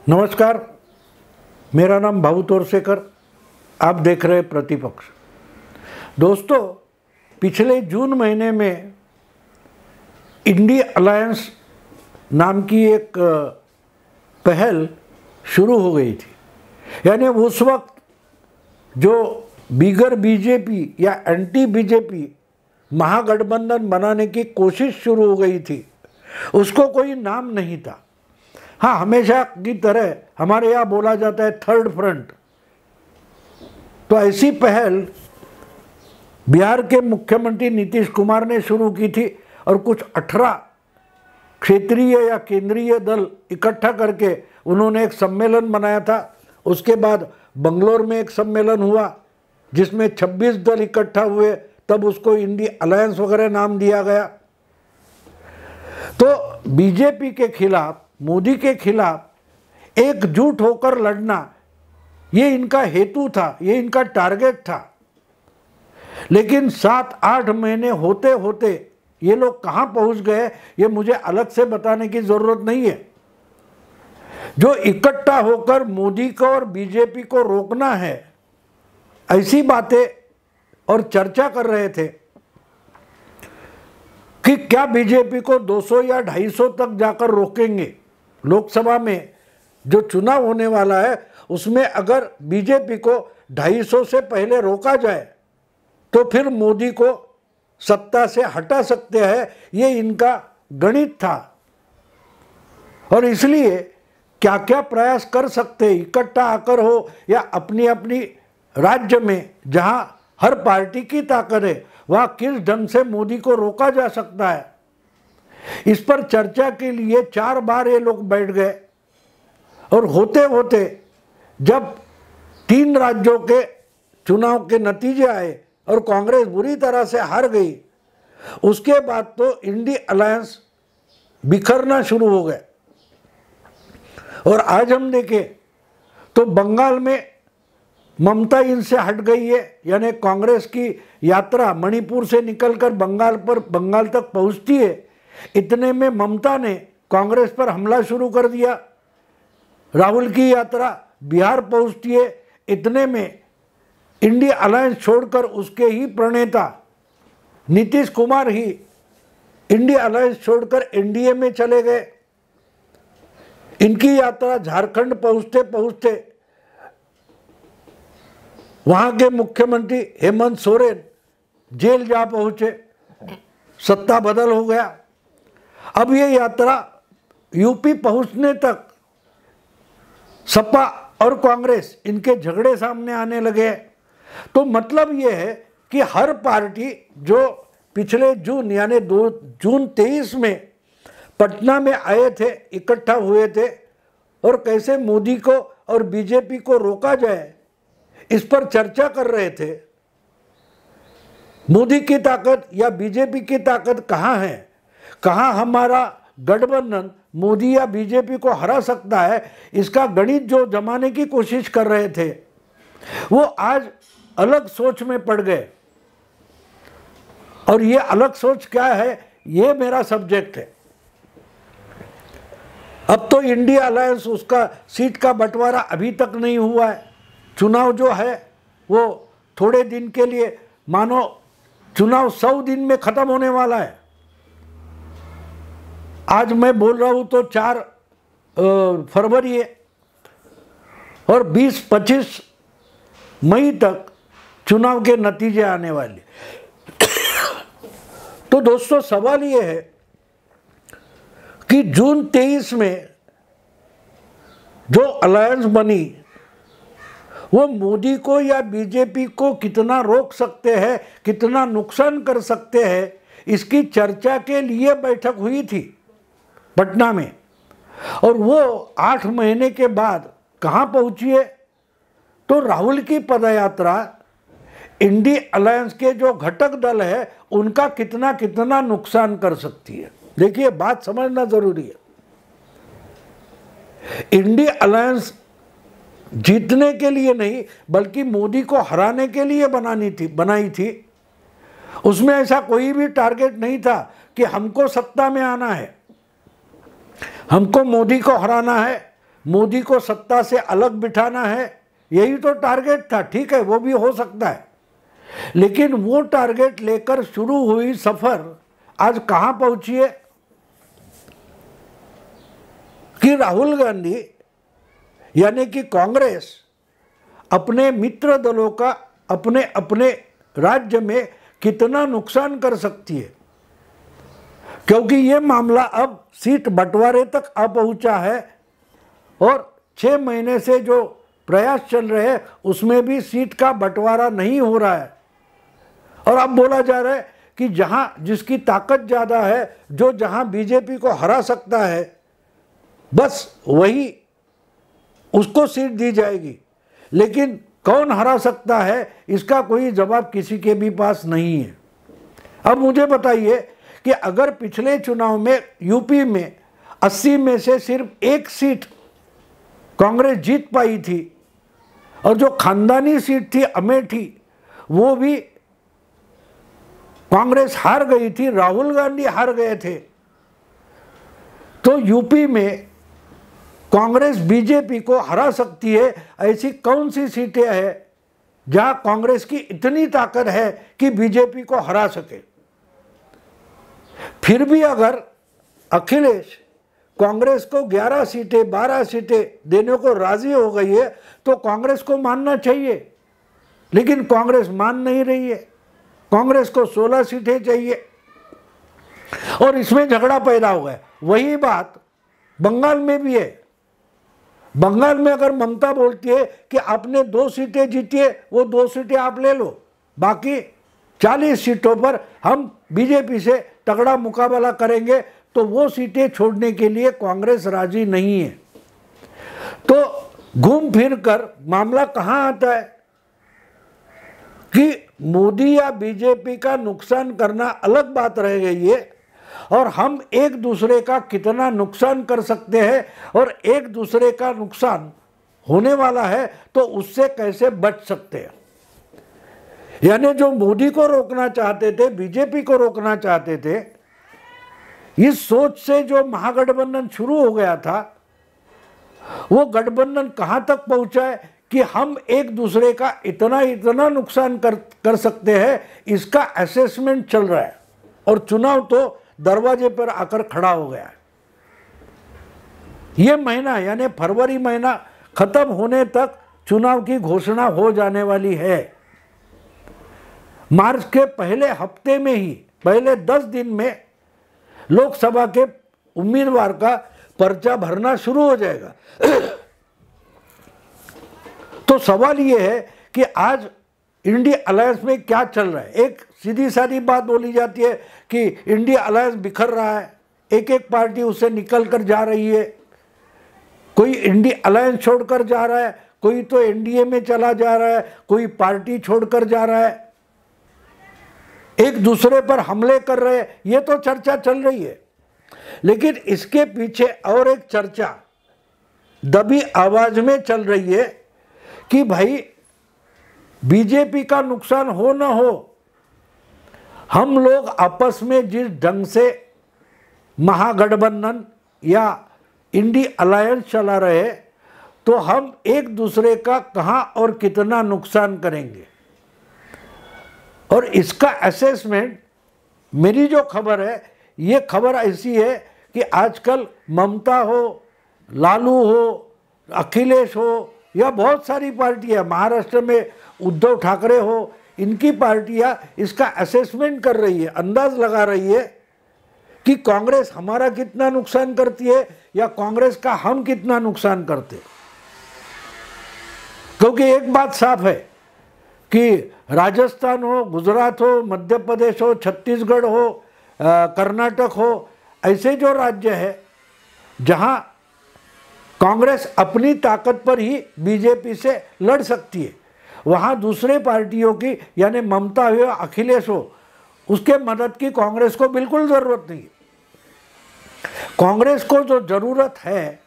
नमस्कार, मेरा नाम भाऊ तोरसेकर। आप देख रहे प्रतिपक्ष। दोस्तों, पिछले जून महीने में इंडिया अलायंस नाम की एक पहल शुरू हो गई थी। यानी उस वक्त जो बिगर बीजेपी या एंटी बीजेपी महागठबंधन बनाने की कोशिश शुरू हो गई थी, उसको कोई नाम नहीं था। हाँ, हमेशा की तरह हमारे यहाँ बोला जाता है थर्ड फ्रंट। तो ऐसी पहल बिहार के मुख्यमंत्री नीतीश कुमार ने शुरू की थी और कुछ 18 क्षेत्रीय या केंद्रीय दल इकट्ठा करके उन्होंने एक सम्मेलन बनाया था। उसके बाद बंगलोर में एक सम्मेलन हुआ जिसमें 26 दल इकट्ठा हुए, तब उसको इंडिया अलायंस वगैरह नाम दिया गया। तो बीजेपी के खिलाफ, मोदी के खिलाफ एकजुट होकर लड़ना, ये इनका हेतु था, ये इनका टारगेट था। लेकिन 7-8 महीने होते होते ये लोग कहाँ पहुँच गए, ये मुझे अलग से बताने की ज़रूरत नहीं है। जो इकट्ठा होकर मोदी को और बीजेपी को रोकना है, ऐसी बातें और चर्चा कर रहे थे कि क्या बीजेपी को 200 या 250 तक जाकर रोकेंगे। लोकसभा में जो चुनाव होने वाला है उसमें अगर बीजेपी को 250 से पहले रोका जाए तो फिर मोदी को सत्ता से हटा सकते हैं। ये इनका गणित था और इसलिए क्या क्या प्रयास कर सकते, इकट्ठा आकर हो या अपनी अपनी राज्य में जहां हर पार्टी की ताकत है, वहां किस ढंग से मोदी को रोका जा सकता है, इस पर चर्चा के लिए 4 बार ये लोग बैठ गए। और होते होते जब 3 राज्यों के चुनाव के नतीजे आए और कांग्रेस बुरी तरह से हार गई, उसके बाद तो इंडिया अलायंस बिखरना शुरू हो गए। और आज हम देखें तो बंगाल में ममता इनसे हट गई है। यानी कांग्रेस की यात्रा मणिपुर से निकलकर बंगाल तक पहुंचती है, इतने में ममता ने कांग्रेस पर हमला शुरू कर दिया। राहुल की यात्रा बिहार पहुंचती है, इतने में इंडिया अलायंस छोड़कर उसके ही प्रणेता नीतीश कुमार ही इंडिया अलायंस छोड़कर एनडीए में चले गए। इनकी यात्रा झारखंड पहुंचते पहुंचते वहां के मुख्यमंत्री हेमंत सोरेन जेल जा पहुंचे, सत्ता बदल हो गया। अब ये यात्रा यूपी पहुंचने तक सपा और कांग्रेस इनके झगड़े सामने आने लगे। तो मतलब ये है कि हर पार्टी जो पिछले जून यानी जून 23 में पटना में आए थे, इकट्ठा हुए थे और कैसे मोदी को और बीजेपी को रोका जाए, इस पर चर्चा कर रहे थे। मोदी की ताकत या बीजेपी की ताकत कहाँ है, कहाँ हमारा गठबंधन मोदी या बीजेपी को हरा सकता है, इसका गणित जो जमाने की कोशिश कर रहे थे, वो आज अलग सोच में पड़ गए। और ये अलग सोच क्या है, ये मेरा सब्जेक्ट है। अब तो इंडिया अलायंस, उसका सीट का बंटवारा अभी तक नहीं हुआ है। चुनाव जो है वो थोड़े दिन के लिए, मानो चुनाव 100 दिन में खत्म होने वाला है। आज मैं बोल रहा हूं तो 4 फरवरी है और 20-25 मई तक चुनाव के नतीजे आने वाले। तो दोस्तों, सवाल ये है कि जून 23 में जो अलायंस बनी वो मोदी को या बीजेपी को कितना रोक सकते हैं, कितना नुकसान कर सकते हैं, इसकी चर्चा के लिए बैठक हुई थी पटना में। और वो 8 महीने के बाद कहाँ पहुंची है, तो राहुल की पदयात्रा इंडिया अलायंस के जो घटक दल है उनका कितना कितना नुकसान कर सकती है। देखिए, बात समझना जरूरी है। इंडिया अलायंस जीतने के लिए नहीं बल्कि मोदी को हराने के लिए बनाई थी। उसमें ऐसा कोई भी टारगेट नहीं था कि हमको सत्ता में आना है, हमको मोदी को हराना है, मोदी को सत्ता से अलग बिठाना है, यही तो टारगेट था। ठीक है, वो भी हो सकता है, लेकिन वो टारगेट लेकर शुरू हुई सफर आज कहां पहुंची है कि राहुल गांधी यानी कि कांग्रेस अपने मित्र दलों का अपने अपने राज्य में कितना नुकसान कर सकती है, क्योंकि ये मामला अब सीट बंटवारे तक आ पहुंचा है और 6 महीने से जो प्रयास चल रहे हैं उसमें भी सीट का बंटवारा नहीं हो रहा है। और अब बोला जा रहा है कि जहां जिसकी ताकत ज़्यादा है, जो जहां बीजेपी को हरा सकता है, बस वही उसको सीट दी जाएगी। लेकिन कौन हरा सकता है इसका कोई जवाब किसी के भी पास नहीं है। अब मुझे बताइए कि अगर पिछले चुनाव में यूपी में 80 में से सिर्फ 1 सीट कांग्रेस जीत पाई थी और जो खानदानी सीट थी अमेठी वो भी कांग्रेस हार गई थी, राहुल गांधी हार गए थे, तो यूपी में कांग्रेस बीजेपी को हरा सकती है। ऐसी कौन सी सीटें हैं जहां कांग्रेस की इतनी ताकत है कि बीजेपी को हरा सके। फिर भी अगर अखिलेश कांग्रेस को 11 सीटें 12 सीटें देने को राजी हो गई है तो कांग्रेस को मानना चाहिए, लेकिन कांग्रेस मान नहीं रही है। कांग्रेस को 16 सीटें चाहिए और इसमें झगड़ा पैदा हुआ है। वही बात बंगाल में भी है। बंगाल में अगर ममता बोलती है कि आपने 2 सीटें जीती है, वो 2 सीटें आप ले लो, बाकी 40 सीटों पर हम बीजेपी से तगड़ा मुकाबला करेंगे, तो वो सीटें छोड़ने के लिए कांग्रेस राजी नहीं है। तो घूम फिर कर मामला कहां आता है कि मोदी या बीजेपी का नुकसान करना अलग बात रह गई है और हम एक दूसरे का कितना नुकसान कर सकते हैं और एक दूसरे का नुकसान होने वाला है तो उससे कैसे बच सकते हैं। यानी जो मोदी को रोकना चाहते थे, बीजेपी को रोकना चाहते थे, इस सोच से जो महागठबंधन शुरू हो गया था वो गठबंधन कहां तक पहुंचा है कि हम एक दूसरे का इतना नुकसान कर सकते हैं, इसका असेसमेंट चल रहा है और चुनाव तो दरवाजे पर आकर खड़ा हो गया है। ये महीना यानी फरवरी महीना खत्म होने तक चुनाव की घोषणा हो जाने वाली है। मार्च के पहले हफ्ते में ही, पहले 10 दिन में लोकसभा के उम्मीदवार का पर्चा भरना शुरू हो जाएगा। तो सवाल ये है कि आज इंडिया अलायंस में क्या चल रहा है। एक सीधी सादी बात बोली जाती है कि इंडिया अलायंस बिखर रहा है, एक एक पार्टी उससे निकल कर जा रही है, कोई इंडिया अलायंस छोड़कर जा रहा है, कोई तो एनडीए में चला जा रहा है, कोई पार्टी छोड़कर जा रहा है, एक दूसरे पर हमले कर रहे हैं, ये तो चर्चा चल रही है। लेकिन इसके पीछे और एक चर्चा दबी आवाज में चल रही है कि भाई बीजेपी का नुकसान हो ना हो, हम लोग आपस में जिस ढंग से महागठबंधन या इंडी अलायंस चला रहे तो हम एक दूसरे का कहां और कितना नुकसान करेंगे। और इसका असेसमेंट, मेरी जो खबर है, ये खबर ऐसी है कि आजकल ममता हो, लालू हो, अखिलेश हो या बहुत सारी पार्टियां, महाराष्ट्र में उद्धव ठाकरे हो, इनकी पार्टियां इसका असेसमेंट कर रही है, अंदाज लगा रही है कि कांग्रेस हमारा कितना नुकसान करती है या कांग्रेस का हम कितना नुकसान करते हैं। क्योंकि एक बात साफ है कि राजस्थान हो, गुजरात हो, मध्य प्रदेश हो, छत्तीसगढ़ हो, कर्नाटक हो, ऐसे जो राज्य है जहां कांग्रेस अपनी ताकत पर ही बीजेपी से लड़ सकती है, वहां दूसरे पार्टियों की यानी ममता हो या अखिलेश हो, उसके मदद की कांग्रेस को बिल्कुल जरूरत नहीं। कांग्रेस को जो जरूरत है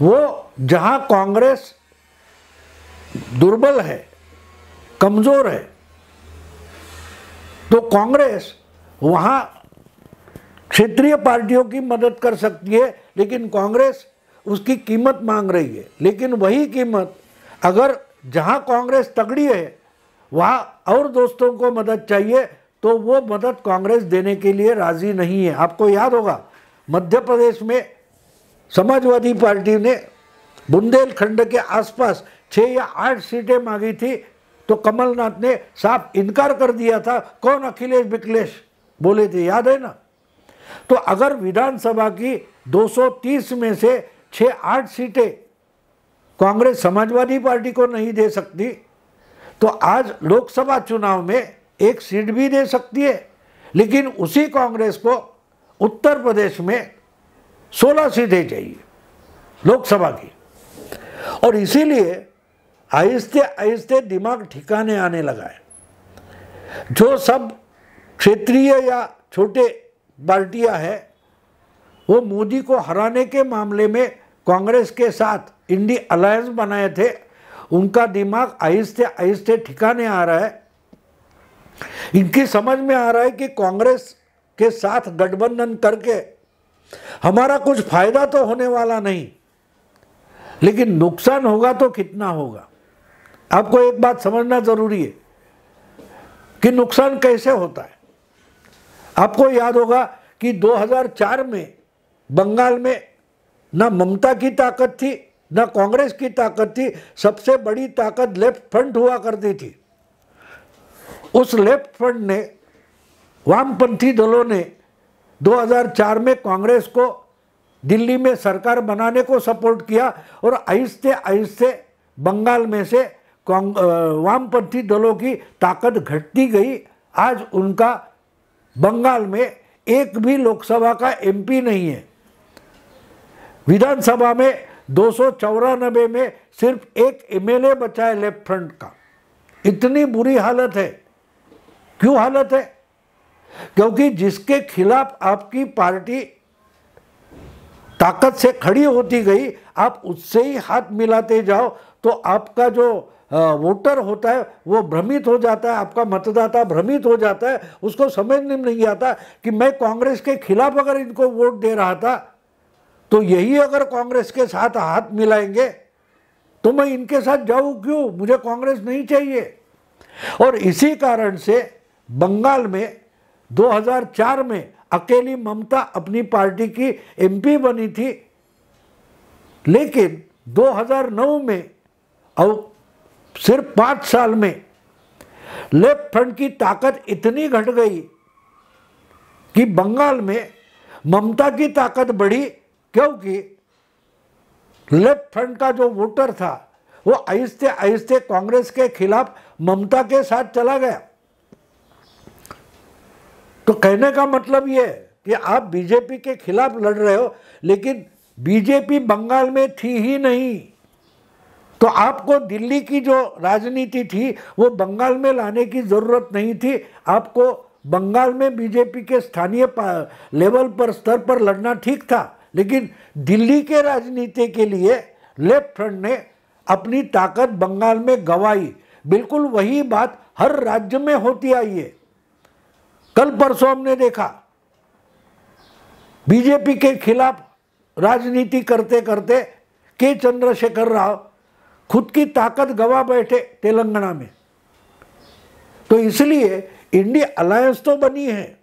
वो जहां कांग्रेस दुर्बल है, कमजोर है, तो कांग्रेस वहां क्षेत्रीय पार्टियों की मदद कर सकती है, लेकिन कांग्रेस उसकी कीमत मांग रही है, लेकिन वही कीमत अगर जहां कांग्रेस तगड़ी है वहां और दोस्तों को मदद चाहिए तो वो मदद कांग्रेस देने के लिए राजी नहीं है। आपको याद होगा मध्य प्रदेश में समाजवादी पार्टी ने बुंदेलखंड के आसपास 6 या 8 सीटें मांगी थी, तो कमलनाथ ने साफ इनकार कर दिया था। कौन? अखिलेश विकलेश बोले थे, याद है ना। तो अगर विधानसभा की 230 में से 6-8 सीटें कांग्रेस समाजवादी पार्टी को नहीं दे सकती, तो आज लोकसभा चुनाव में 1 सीट भी दे सकती है। लेकिन उसी कांग्रेस को उत्तर प्रदेश में 16 सीटें चाहिए लोकसभा की, और इसीलिए आहिस्ते आहिस्ते दिमाग ठिकाने आने लगा है। जो सब क्षेत्रीय या छोटे पार्टियां हैं वो मोदी को हराने के मामले में कांग्रेस के साथ इंडी अलायंस बनाए थे, उनका दिमाग आहिस्ते आहिस्ते ठिकाने आ रहा है। इनकी समझ में आ रहा है कि कांग्रेस के साथ गठबंधन करके हमारा कुछ फायदा तो होने वाला नहीं, लेकिन नुकसान होगा तो कितना होगा। आपको एक बात समझना जरूरी है कि नुकसान कैसे होता है। आपको याद होगा कि 2004 में बंगाल में ना ममता की ताकत थी ना कांग्रेस की ताकत थी, सबसे बड़ी ताकत लेफ्ट फ्रंट हुआ करती थी। उस लेफ्ट फ्रंट ने, वामपंथी दलों ने 2004 में कांग्रेस को दिल्ली में सरकार बनाने को सपोर्ट किया, और आहिस्ते आहिस्ते बंगाल में से वामपंथी दलों की ताकत घटती गई। आज उनका बंगाल में एक भी लोकसभा का एमपी नहीं है। विधानसभा में 294 में सिर्फ 1 एमएलए बचा है लेफ्ट फ्रंट का। इतनी बुरी हालत है। क्यों हालत है? क्योंकि जिसके खिलाफ आपकी पार्टी ताकत से खड़ी होती गई, आप उससे ही हाथ मिलाते जाओ तो आपका जो वोटर होता है वो भ्रमित हो जाता है, आपका मतदाता भ्रमित हो जाता है। उसको समझ में नहीं आता कि मैं कांग्रेस के खिलाफ अगर इनको वोट दे रहा था तो यही अगर कांग्रेस के साथ हाथ मिलाएंगे तो मैं इनके साथ जाऊं क्यों, मुझे कांग्रेस नहीं चाहिए। और इसी कारण से बंगाल में 2004 में अकेली ममता अपनी पार्टी की एमपी बनी थी, लेकिन 2009 में और सिर्फ 5 साल में लेफ्ट फ्रंट की ताकत इतनी घट गई कि बंगाल में ममता की ताकत बढ़ी, क्योंकि लेफ्ट फ्रंट का जो वोटर था वो आहिस्ते आहिस्ते कांग्रेस के खिलाफ ममता के साथ चला गया। तो कहने का मतलब ये है कि आप बीजेपी के खिलाफ लड़ रहे हो, लेकिन बीजेपी बंगाल में थी ही नहीं, तो आपको दिल्ली की जो राजनीति थी वो बंगाल में लाने की जरूरत नहीं थी। आपको बंगाल में बीजेपी के स्थानीय लेवल पर, स्तर पर लड़ना ठीक था, लेकिन दिल्ली के राजनीति के लिए लेफ्ट फ्रंट ने अपनी ताकत बंगाल में गंवाई। बिल्कुल वही बात हर राज्य में होती आई है। कल परसों हमने देखा बीजेपी के खिलाफ राजनीति करते करते के चंद्रशेखर राव खुद की ताकत गंवा बैठे तेलंगाना में। तो इसलिए इंडी अलायंस तो बनी है,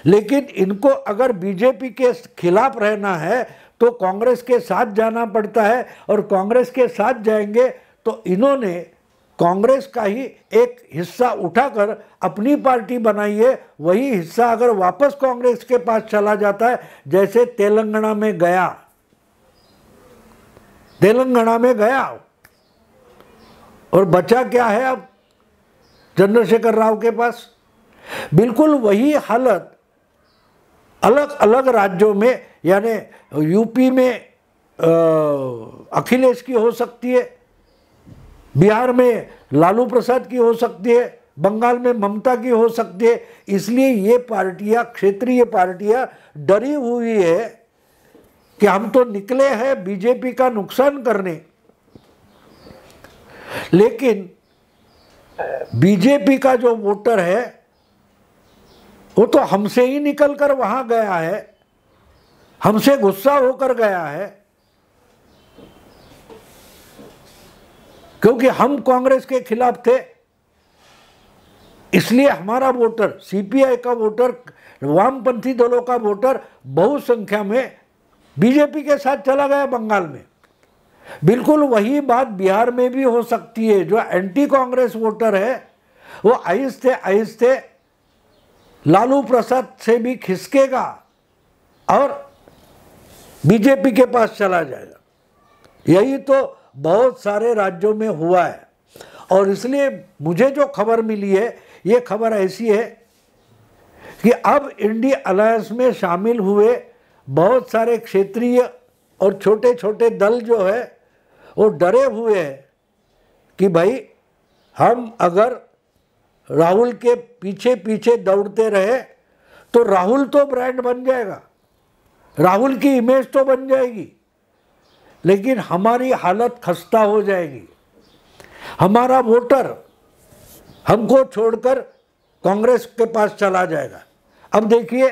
लेकिन इनको अगर बीजेपी के खिलाफ रहना है तो कांग्रेस के साथ जाना पड़ता है, और कांग्रेस के साथ जाएंगे तो इन्होंने कांग्रेस का ही एक हिस्सा उठाकर अपनी पार्टी बनाई है। वही हिस्सा अगर वापस कांग्रेस के पास चला जाता है, जैसे तेलंगाना में गया, और बचा क्या है अब चंद्रशेखर राव के पास? बिल्कुल वही हालत अलग अलग राज्यों में, यानी यूपी में अखिलेश की हो सकती है, बिहार में लालू प्रसाद की हो सकती है, बंगाल में ममता की हो सकती है। इसलिए ये पार्टियां, क्षेत्रीय पार्टियां डरी हुई है कि हम तो निकले हैं बीजेपी का नुकसान करने, लेकिन बीजेपी का जो वोटर है वो तो हमसे ही निकल कर वहां गया है, हमसे गुस्सा होकर गया है। क्योंकि हम कांग्रेस के खिलाफ थे, इसलिए हमारा वोटर, सीपीआई का वोटर, वामपंथी दलों का वोटर बहुसंख्या में बीजेपी के साथ चला गया बंगाल में। बिल्कुल वही बात बिहार में भी हो सकती है। जो एंटी कांग्रेस वोटर है वो आहिस्ते आहिस्ते लालू प्रसाद से भी खिसकेगा और बीजेपी के पास चला जाएगा। यही तो बहुत सारे राज्यों में हुआ है। और इसलिए मुझे जो खबर मिली है, ये खबर ऐसी है कि अब इंडी अलायंस में शामिल हुए बहुत सारे क्षेत्रीय और छोटे छोटे दल जो है वो डरे हुए हैं कि भाई हम अगर राहुल के पीछे पीछे दौड़ते रहे तो राहुल तो ब्रांड बन जाएगा, राहुल की इमेज तो बन जाएगी, लेकिन हमारी हालत खस्ता हो जाएगी। हमारा वोटर हमको छोड़कर कांग्रेस के पास चला जाएगा। अब देखिए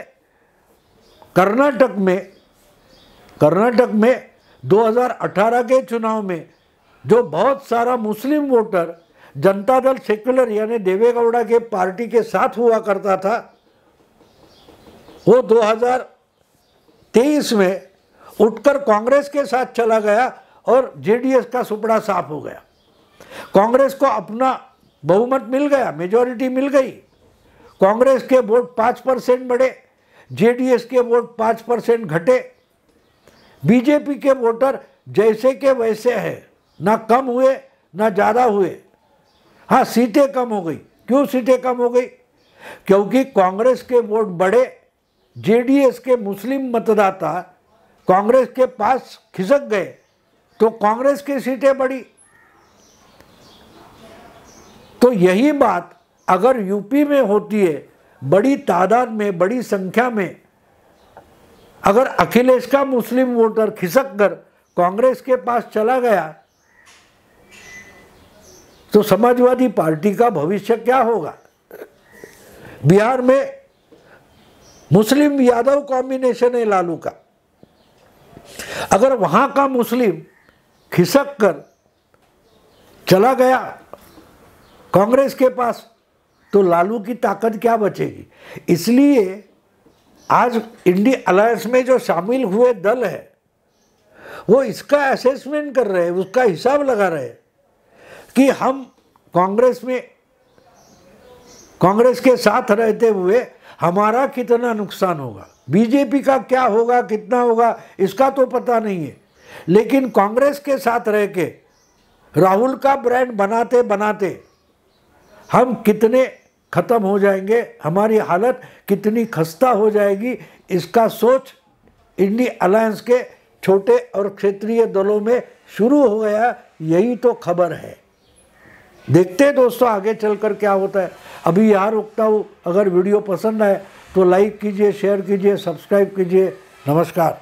कर्नाटक में 2018 के चुनाव में जो बहुत सारा मुस्लिम वोटर जनता दल सेक्युलर यानी देवेगौड़ा के पार्टी के साथ हुआ करता था, वो 2023 में उठकर कांग्रेस के साथ चला गया और जेडीएस का सुपड़ा साफ हो गया। कांग्रेस को अपना बहुमत मिल गया, मेजॉरिटी मिल गई। कांग्रेस के वोट 5% बढ़े, जेडीएस के वोट 5% घटे। बीजेपी के वोटर जैसे के वैसे हैं, ना कम हुए ना ज़्यादा हुए। हाँ, सीटें कम हो गई। क्यों सीटें कम हो गई? क्योंकि कांग्रेस के वोट बढ़े, जेडीएस के मुस्लिम मतदाता कांग्रेस के पास खिसक गए तो कांग्रेस की सीटें बढ़ी। तो यही बात अगर यूपी में होती है, बड़ी तादाद में, बड़ी संख्या में, अगर अखिलेश का मुस्लिम वोटर खिसक कर कांग्रेस के पास चला गया तो समाजवादी पार्टी का भविष्य क्या होगा? बिहार में मुस्लिम यादव कॉम्बिनेशन है लालू का। अगर वहां का मुस्लिम खिसक कर चला गया कांग्रेस के पास तो लालू की ताकत क्या बचेगी? इसलिए आज इंडी अलायंस में जो शामिल हुए दल है वो इसका असेसमेंट कर रहे हैं, उसका हिसाब लगा रहे हैं कि हम कांग्रेस के साथ रहते हुए हमारा कितना नुकसान होगा, बीजेपी का क्या होगा, कितना होगा, इसका तो पता नहीं है। लेकिन कांग्रेस के साथ रह के राहुल का ब्रांड बनाते बनाते हम कितने खत्म हो जाएंगे, हमारी हालत कितनी खस्ता हो जाएगी, इसका सोच इंडी अलायंस के छोटे और क्षेत्रीय दलों में शुरू हो गया। यही तो खबर है। देखते हैं दोस्तों आगे चलकर क्या होता है। अभी यहाँ रुकता हूँ। अगर वीडियो पसंद आए तो लाइक कीजिए, शेयर कीजिए, सब्सक्राइब कीजिए। नमस्कार।